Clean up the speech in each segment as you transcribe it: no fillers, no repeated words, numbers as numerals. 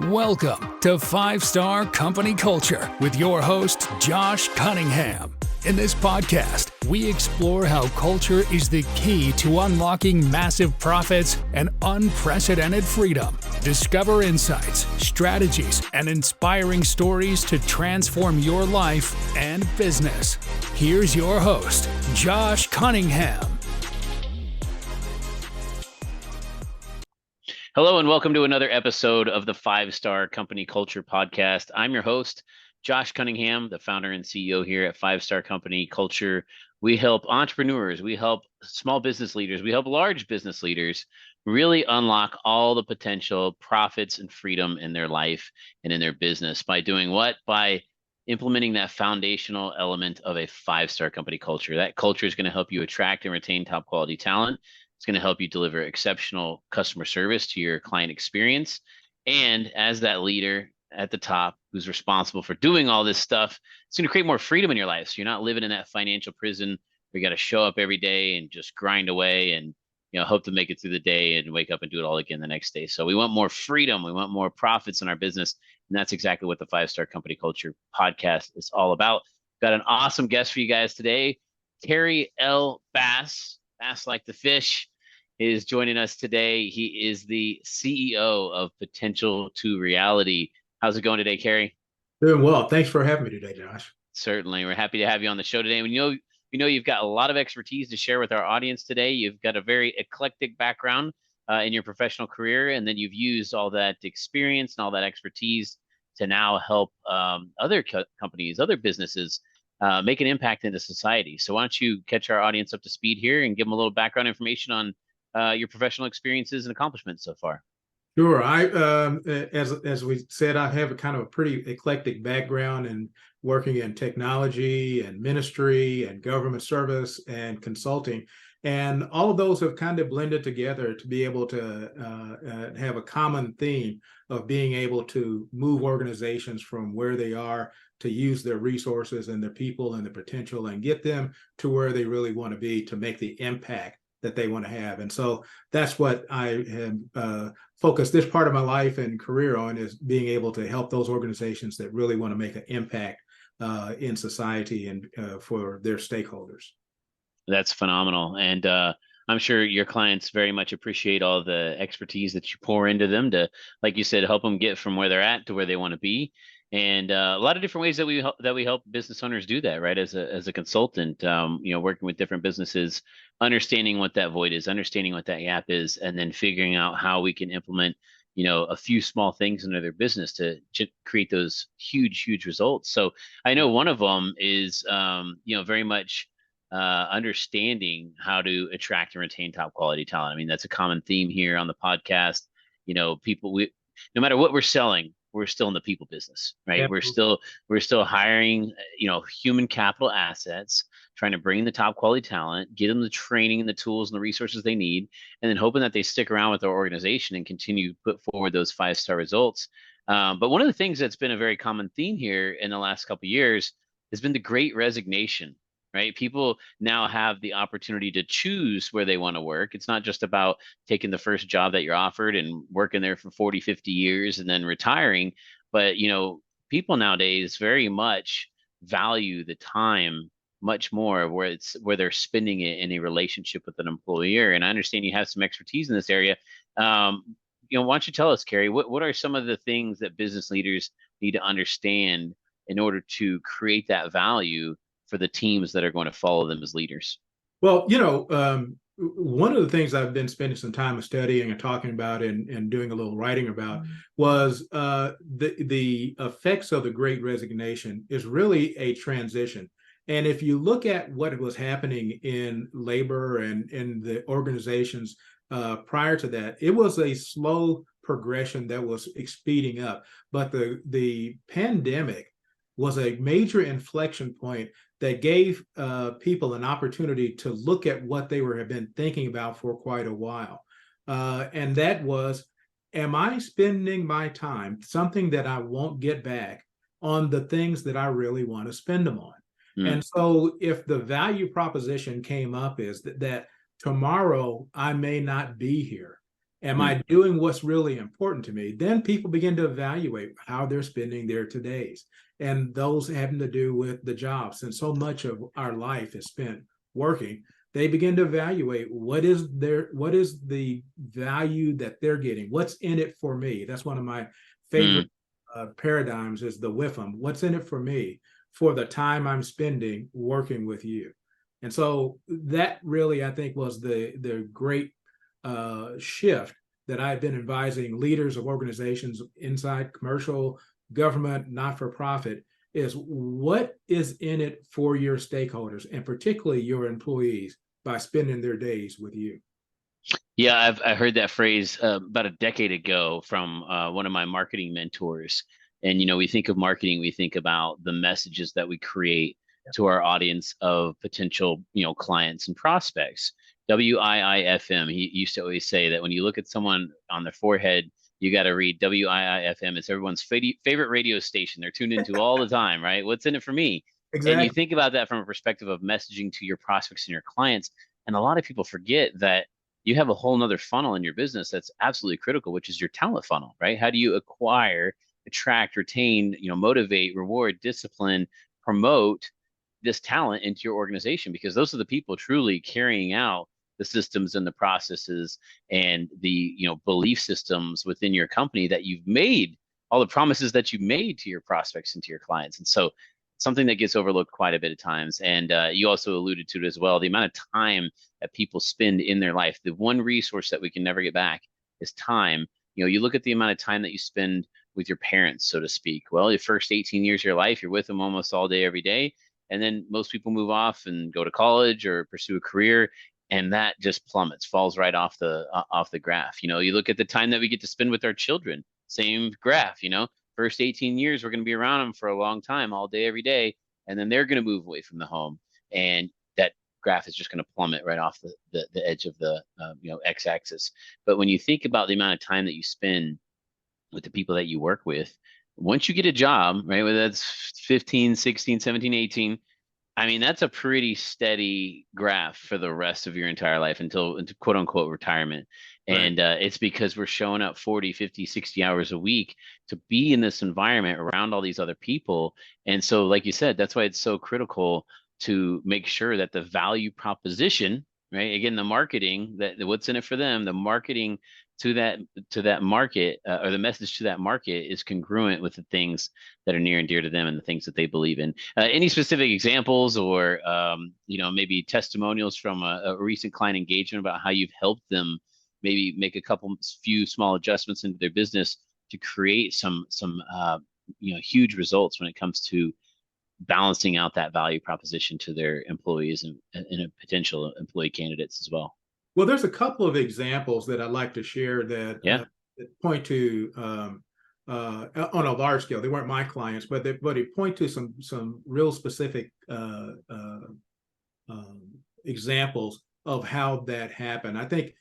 Welcome to 5-Star Company Culture with your host, Josh Cunningham. In this podcast, we explore how culture is the key to unlocking massive profits and unprecedented freedom. Discover insights, strategies, and inspiring stories to transform your life and business. Here's your host, Josh Cunningham. Hello and welcome to another episode of the 5-Star Company Culture Podcast. I'm your host, Josh Cunningham, the founder and CEO here at 5-Star Company Culture. We help entrepreneurs, we help small business leaders, we help large business leaders really unlock all the potential profits and freedom in their life and in their business by doing what? By implementing that foundational element of a 5-star company culture. That culture is going to help you attract and retain top quality talent. It's going to help you deliver exceptional customer service to your client experience. And as that leader at the top who's responsible for doing all this stuff, it's going to create more freedom in your life. So you're not living in that financial prison where you got to show up every day and just grind away and hope to make it through the day and wake up and do it all again the next day. So we want more freedom. We want more profits in our business. And that's exactly what the 5-Star Company Culture Podcast is all about. Got an awesome guest for you guys today. Kerry L. Bass like the fish, is joining us today. He is the CEO of Potential to Reality. How's it going today, Kerry? Doing well. Thanks for having me today, Josh. Certainly. We're happy to have you on the show today. We know you've got a lot of expertise to share with our audience today. You've got a very eclectic background in your professional career, and then you've used all that experience and all that expertise to now help other companies, other businesses make an impact into society. So why don't you catch our audience up to speed here and give them a little background information on your professional experiences and accomplishments so far? Sure. As we said, I have a kind of a pretty eclectic background in working in technology and ministry and government service and consulting. And all of those have kind of blended together to be able to have a common theme of being able to move organizations from where they are to use their resources and their people and the potential and get them to where they really want to be to make the impact that they want to have. And so that's what I have focused this part of my life and career on, is being able to help those organizations that really want to make an impact in society and for their stakeholders. That's phenomenal. And I'm sure your clients very much appreciate all the expertise that you pour into them to, like you said, help them get from where they're at to where they want to be. And a lot of different ways that we help business owners do that, right? As a consultant, working with different businesses, understanding what that void is, understanding what that gap is, and then figuring out how we can implement, a few small things into their business to create those huge results. So I know one of them is, very much understanding how to attract and retain top quality talent. I mean, that's a common theme here on the podcast. No matter what we're selling, we're still in the people business, right? Yep. We're still hiring, human capital assets, trying to bring the top quality talent, get them the training and the tools and the resources they need, and then hoping that they stick around with our organization and continue to put forward those 5-star results. But one of the things that's been a very common theme here in the last couple of years has been the Great Resignation. Right? People now have the opportunity to choose where they want to work. It's not just about taking the first job that you're offered and working there for 40, 50 years and then retiring. But, people nowadays very much value the time much more where they're spending it in a relationship with an employer. And I understand you have some expertise in this area. Why don't you tell us, Kerry, what are some of the things that business leaders need to understand in order to create that value for the teams that are going to follow them as leaders? Well, one of the things I've been spending some time studying and talking about and doing a little writing about was the effects of the Great Resignation is really a transition. And if you look at what was happening in labor and in the organizations prior to that, it was a slow progression that was speeding up. But the pandemic was a major inflection point that gave people an opportunity to look at what they have been thinking about for quite a while. And that was, am I spending my time, something that I won't get back, on the things that I really want to spend them on? And so if the value proposition came up is that tomorrow I may not be here, Am I doing what's really important to me? Then people begin to evaluate how they're spending their todays. And those having to do with the job, since so much of our life is spent working, they begin to evaluate what is the value that they're getting, what's in it for me. That's one of my favorite paradigms, is the WIFM. What's in it for me for the time I'm spending working with you? And so that really, I think, was the great shift that I've been advising leaders of organizations inside commercial, government, not-for-profit, is what is in it for your stakeholders, and particularly your employees, by spending their days with you. Yeah, I heard that phrase about a decade ago from one of my marketing mentors. And, we think of marketing, we think about the messages that we create to our audience of potential, clients and prospects. WIIFM. He used to always say that when you look at someone on their forehead, you got to read WIIFM. It's everyone's favorite radio station. They're tuned into all the time, right? What's in it for me? Exactly. And you think about that from a perspective of messaging to your prospects and your clients. And a lot of people forget that you have a whole nother funnel in your business that's absolutely critical, which is your talent funnel, right? How do you acquire, attract, retain, motivate, reward, discipline, promote this talent into your organization? Because those are the people truly carrying out the systems and the processes and the belief systems within your company that you've made, all the promises that you made to your prospects and to your clients. And so something that gets overlooked quite a bit of times. And you also alluded to it as well, the amount of time that people spend in their life. The one resource that we can never get back is time. You look at the amount of time that you spend with your parents, so to speak. Well, the first 18 years of your life, you're with them almost all day, every day. And then most people move off and go to college or pursue a career, and that just plummets, falls right off the graph. You look at the time that we get to spend with our children, same graph. First 18 years, we're going to be around them for a long time, all day, every day, and then they're going to move away from the home, and that graph is just going to plummet right off the edge of the x-axis. But when you think about the amount of time that you spend with the people that you work with, once you get a job, right, whether that's 15, 16, 17, 18, I mean, that's a pretty steady graph for the rest of your entire life until quote unquote retirement. Right. And it's because we're showing up 40, 50, 60 hours a week to be in this environment around all these other people. And so, like you said, that's why it's so critical to make sure that the value proposition, right? Again, the marketing, that what's in it for them, the marketing to that market, or the message to that market, is congruent with the things that are near and dear to them and the things that they believe in. Any specific examples or maybe testimonials from a recent client engagement about how you've helped them maybe make few small adjustments into their business to create some huge results when it comes to balancing out that value proposition to their employees and potential employee candidates as well? Well, there's a couple of examples that I'd like to share that point to on a large scale. They weren't my clients, but they point to some real specific examples of how that happened. I think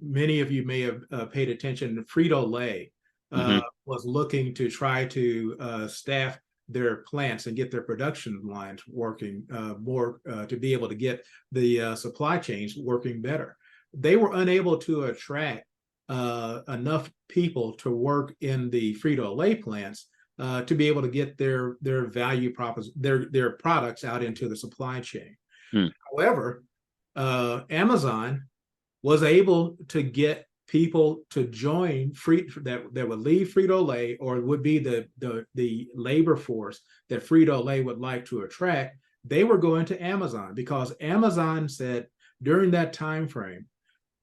many of you may have paid attention. Frito-Lay was looking to try to staff their plants and get their production lines working more to be able to get the supply chains working better. They were unable to attract enough people to work in the Frito-Lay plants to be able to get their value their products out into the supply chain. However, Amazon was able to get people to join that would leave Frito-Lay, or would be the labor force that Frito-Lay would like to attract. They were going to Amazon because Amazon said during that time frame,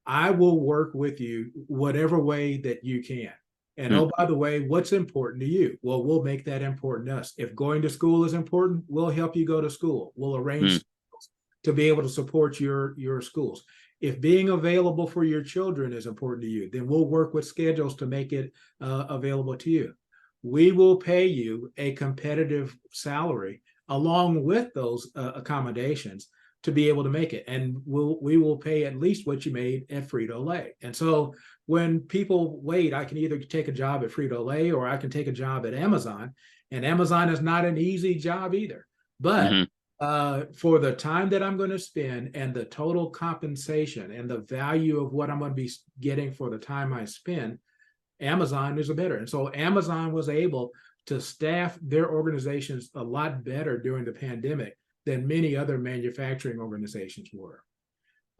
I will work with you whatever way that you can. And oh, by the way, what's important to you? Well, we'll make that important to us. If going to school is important, we'll help you go to school. We'll arrange to be able to support your schools. If being available for your children is important to you, then we'll work with schedules to make it available to you. We will pay you a competitive salary along with those accommodations to be able to make it. And we will pay at least what you made at Frito-Lay. And so when people wait, I can either take a job at Frito-Lay or I can take a job at Amazon. And Amazon is not an easy job either. But for the time that I'm going to spend and the total compensation and the value of what I'm going to be getting for the time I spend, Amazon is a better. And so Amazon was able to staff their organizations a lot better during the pandemic than many other manufacturing organizations were.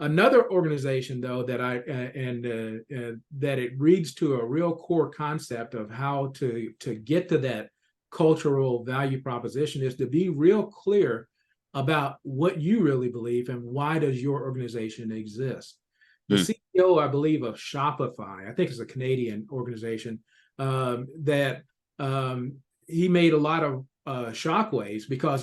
Another organization, though, that that it reads to a real core concept of how to get to that cultural value proposition is to be real clear about what you really believe and why does your organization exist. The CEO, I believe, of Shopify, I think it's a Canadian organization, that he made a lot of shockwaves because,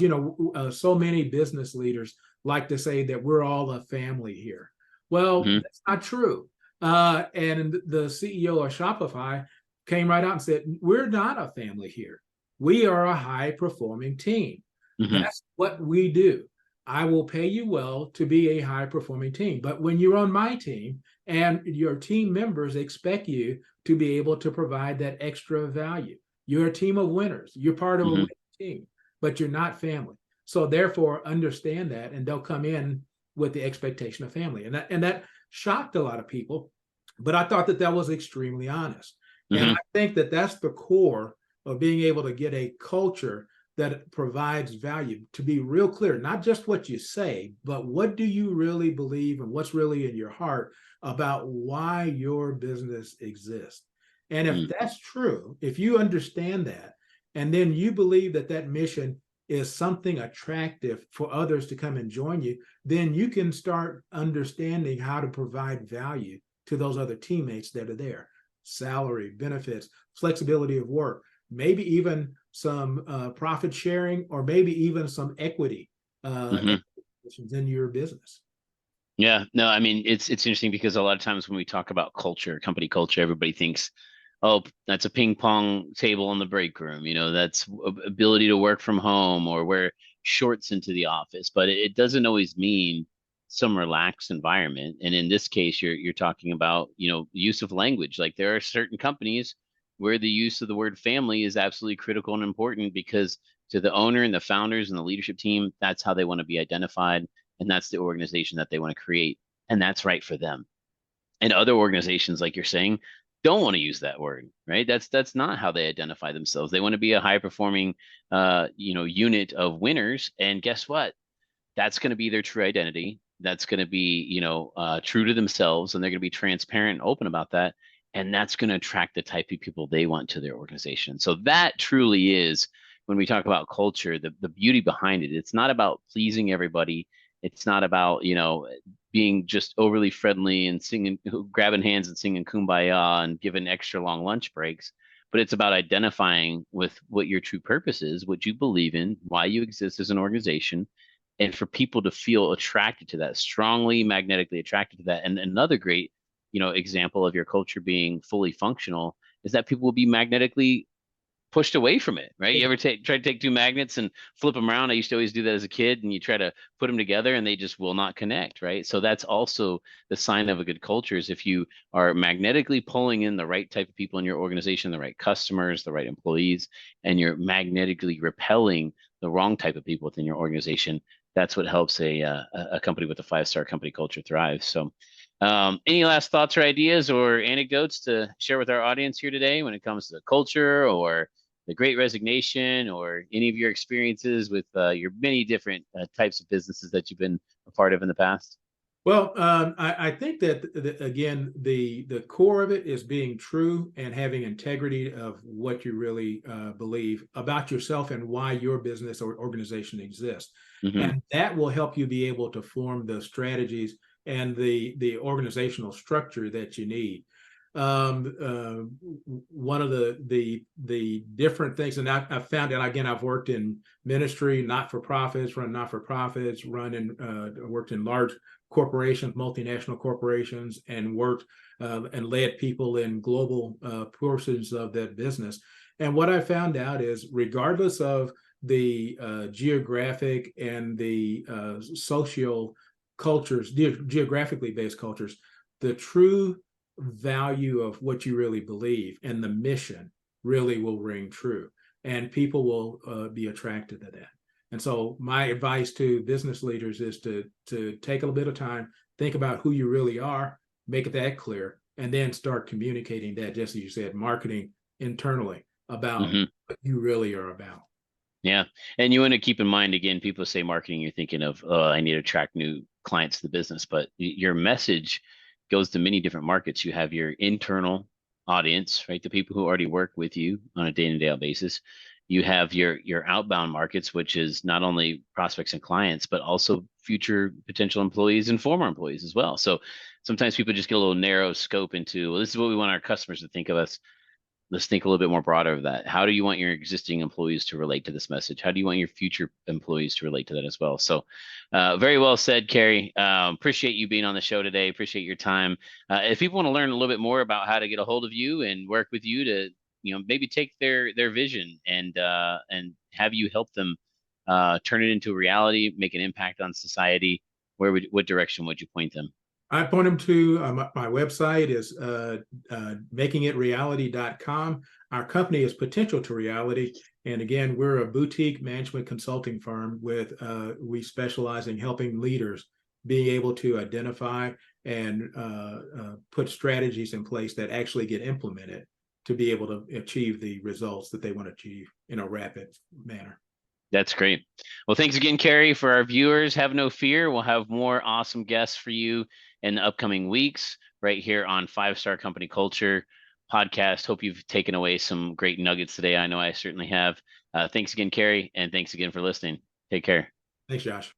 so many business leaders like to say that we're all a family here. Well, that's not true. And the CEO of Shopify came right out and said, we're not a family here. We are a high-performing team. That's what we do. I will pay you well to be a high-performing team. But when you're on my team and your team members expect you to be able to provide that extra value, you're a team of winners. You're part of a winning team, but you're not family. So therefore, understand that, and they'll come in with the expectation of family. And that shocked a lot of people, but I thought that was extremely honest. And I think that that's the core of being able to get a culture that provides value, to be real clear, not just what you say, but what do you really believe and what's really in your heart about why your business exists. And if that's true, if you understand that, and then you believe that that mission is something attractive for others to come and join you, then you can start understanding how to provide value to those other teammates that are there. Salary, benefits, flexibility of work, maybe even some profit sharing, or maybe even some equity in your business. Yeah, no, I mean, it's interesting because a lot of times when we talk about culture, company culture, everybody thinks, oh, that's a ping pong table in the break room. That's ability to work from home or wear shorts into the office. But it doesn't always mean some relaxed environment. And in this case, you're talking about, use of language. Like there are certain companies where the use of the word family is absolutely critical and important because to the owner and the founders and the leadership team, that's how they want to be identified. And that's the organization that they want to create. And that's right for them. And other organizations, like you're saying, don't want to use that word, right? That's not how they identify themselves. They want to be a high performing, unit of winners. And guess what? That's going to be their true identity. That's going to be, true to themselves, and they're going to be transparent and open about that. And that's going to attract the type of people they want to their organization. So that truly is, when we talk about culture, the beauty behind it. It's not about pleasing everybody. It's not about, being just overly friendly and singing, grabbing hands and singing Kumbaya and giving extra long lunch breaks. But it's about identifying with what your true purpose is, what you believe in, why you exist as an organization, and for people to feel attracted to that, strongly magnetically attracted to that. And another great, example of your culture being fully functional is that people will be magnetically pushed away from it, right? You ever try to take two magnets and flip them around? I used to always do that as a kid, and you try to put them together and they just will not connect, right? So that's also the sign of a good culture, is if you are magnetically pulling in the right type of people in your organization, the right customers, the right employees, and you're magnetically repelling the wrong type of people within your organization, that's what helps a company with a 5-star company culture thrive. So any last thoughts or ideas or anecdotes to share with our audience here today when it comes to culture or the Great Resignation, or any of your experiences with your many different types of businesses that you've been a part of in the past? Well, I think that, again, the core of it is being true and having integrity of what you really believe about yourself and why your business or organization exists. And that will help you be able to form the strategies and the organizational structure that you need. One of the different things, and I've found that, again, I've worked in ministry, not-for-profits, worked in large corporations, multinational corporations, and worked and led people in global portions of that business. And what I found out is, regardless of the geographic and the social cultures, geographically based cultures, the true value of what you really believe and the mission really will ring true, and people will be attracted to that. And so my advice to business leaders is to take a little bit of time, think about who you really are, make that clear, and then start communicating that, just as you said, marketing internally about what you really are about. Yeah. And you want to keep in mind, again, people say marketing, you're thinking of, oh, I need to attract new clients to the business, but your message goes to many different markets. You have your internal audience, right? The people who already work with you on a day-to-day basis. You have your outbound markets, which is not only prospects and clients, but also future potential employees and former employees as well. So sometimes people just get a little narrow scope into, well, this is what we want our customers to think of us. Let's think a little bit more broader of that. How do you want your existing employees to relate to this message? How do you want your future employees to relate to that as well? So very well said, Kerry. Appreciate you being on the show today. Appreciate your time. If people want to learn a little bit more about how to get a hold of you and work with you to, maybe take their vision and have you help them turn it into a reality, make an impact on society, what direction would you point them? I point them to my website is makingitreality.com. Our company is Potential to Reality. And again, we're a boutique management consulting firm we specialize in helping leaders being able to identify and put strategies in place that actually get implemented to be able to achieve the results that they want to achieve in a rapid manner. That's great. Well, thanks again, Kerry. For our viewers, have no fear. We'll have more awesome guests for you in the upcoming weeks right here on 5-Star Company Culture podcast. Hope you've taken away some great nuggets today. I know I certainly have. Thanks again, Kerry, and thanks again for listening. Take care. Thanks, Josh.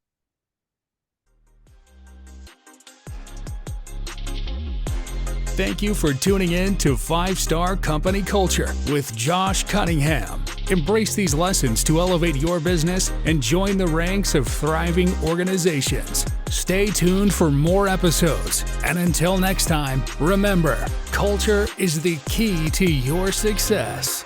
Thank you for tuning in to 5-Star Company Culture with Josh Cunningham. Embrace these lessons to elevate your business and join the ranks of thriving organizations. Stay tuned for more episodes. And until next time, remember, culture is the key to your success.